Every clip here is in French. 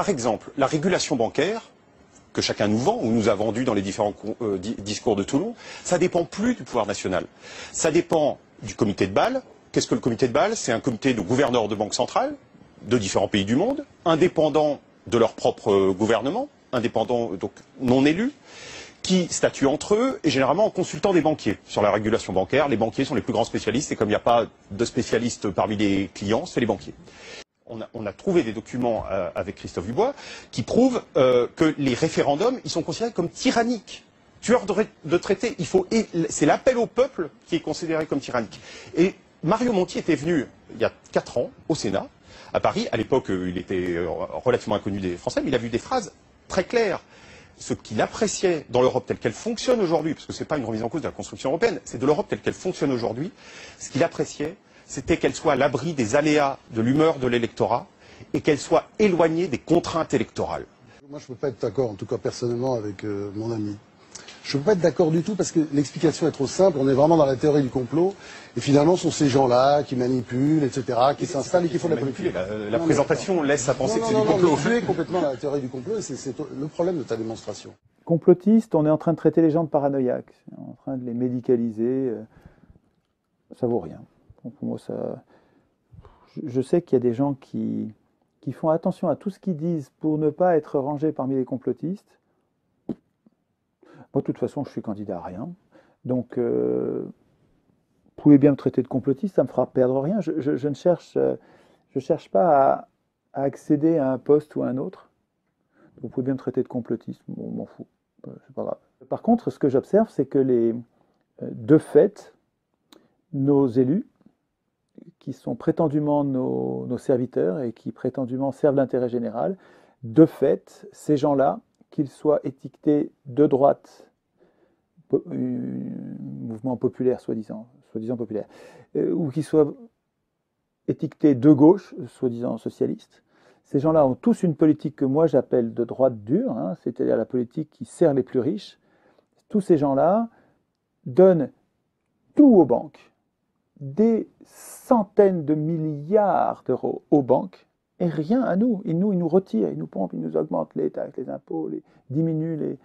Par exemple, la régulation bancaire, que chacun nous vend, ou nous a vendu dans les différents discours de Toulon, ça dépend plus du pouvoir national. Ça dépend du comité de Bâle. Qu'est-ce que le comité de Bâle? C'est un comité de gouverneurs de banques centrales, de différents pays du monde, indépendants de leur propre gouvernement, indépendants, donc non élus, qui statuent entre eux et généralement en consultant des banquiers sur la régulation bancaire. Les banquiers sont les plus grands spécialistes et comme il n'y a pas de spécialistes parmi les clients, c'est les banquiers. On a trouvé des documents avec Christophe Dubois qui prouvent que les référendums, ils sont considérés comme tyranniques. Tueurs de traités, c'est l'appel au peuple qui est considéré comme tyrannique. Et Mario Monti était venu il y a 4 ans au Sénat, à Paris. À l'époque, il était relativement inconnu des Français, mais il a vu des phrases très claires. Ce qu'il appréciait dans l'Europe telle qu'elle fonctionne aujourd'hui, parce que ce n'est pas une remise en cause de la construction européenne, c'est de l'Europe telle qu'elle fonctionne aujourd'hui, ce qu'il appréciait, c'était qu'elle soit à l'abri des aléas de l'humeur de l'électorat et qu'elle soit éloignée des contraintes électorales. Moi, je ne peux pas être d'accord, en tout cas personnellement, avec mon ami. Je ne peux pas être d'accord du tout parce que l'explication est trop simple. On est vraiment dans la théorie du complot. Et finalement, ce sont ces gens-là qui manipulent, etc., qui s'installent et qui font de la politique. La présentation laisse à penser que c'est du complot. Tu es complètement dans la théorie du complot et c'est le problème de ta démonstration. Complotiste, on est en train de traiter les gens de paranoïaques. On est en train de les médicaliser. Ça vaut rien. Donc, pour moi, je sais qu'il y a des gens qui font attention à tout ce qu'ils disent pour ne pas être rangés parmi les complotistes. Moi, de toute façon, je suis candidat à rien. Donc, vous pouvez bien me traiter de complotiste, ça ne me fera perdre rien. Je ne cherche pas à accéder à un poste ou à un autre. Vous pouvez bien me traiter de complotiste, bon, m'en fous, c'est pas grave. Par contre, ce que j'observe, c'est que de fait, nos élus, qui sont prétendument nos serviteurs et qui prétendument servent l'intérêt général, de fait, ces gens-là, qu'ils soient étiquetés de droite, mouvement populaire soi-disant populaire, ou qu'ils soient étiquetés de gauche, soi-disant socialiste, ces gens-là ont tous une politique que moi j'appelle de droite dure, hein, c'est-à-dire la politique qui sert les plus riches. Tous ces gens-là donnent tout aux banques, des centaines de milliards d'euros aux banques, et rien à nous. Ils nous retirent, ils nous pompent, ils nous augmentent les taxes, les impôts, diminuent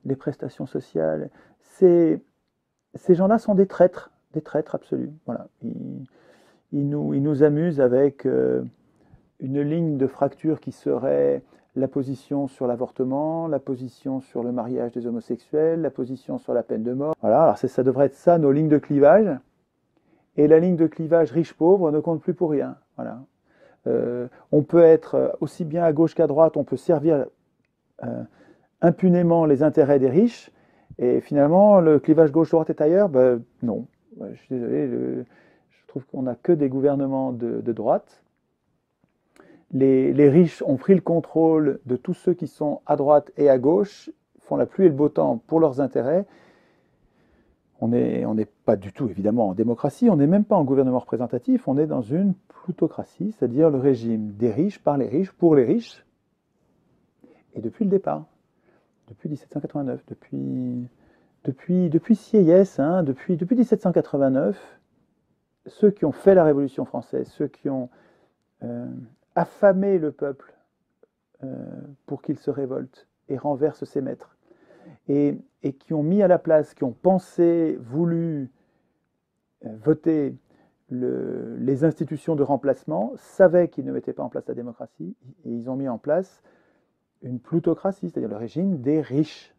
les prestations sociales. Ces gens-là sont des traîtres absolus. Voilà. Ils nous amusent avec une ligne de fracture qui serait la position sur l'avortement, la position sur le mariage des homosexuels, la position sur la peine de mort. Voilà, alors ça devrait être ça, nos lignes de clivage. Et la ligne de clivage riche-pauvre ne compte plus pour rien. Voilà. On peut être aussi bien à gauche qu'à droite, on peut servir impunément les intérêts des riches, et finalement, le clivage gauche-droite est ailleurs. Ben, non, je suis désolé, je trouve qu'on n'a que des gouvernements de droite. Les riches ont pris le contrôle de tous ceux qui sont à droite et à gauche, font la pluie et le beau temps pour leurs intérêts. On n'est pas du tout, évidemment, en démocratie, on n'est même pas en gouvernement représentatif, on est dans une plutocratie, c'est-à-dire le régime des riches, par les riches, pour les riches. Et depuis le départ, depuis 1789, depuis Sieyès, hein, depuis 1789, ceux qui ont fait la Révolution française, ceux qui ont affamé le peuple pour qu'il se révolte et renverse ses maîtres, et qui ont mis à la place, qui ont pensé, voulu voter les institutions de remplacement, savaient qu'ils ne mettaient pas en place la démocratie, et ils ont mis en place une plutocratie, c'est-à-dire le régime des riches.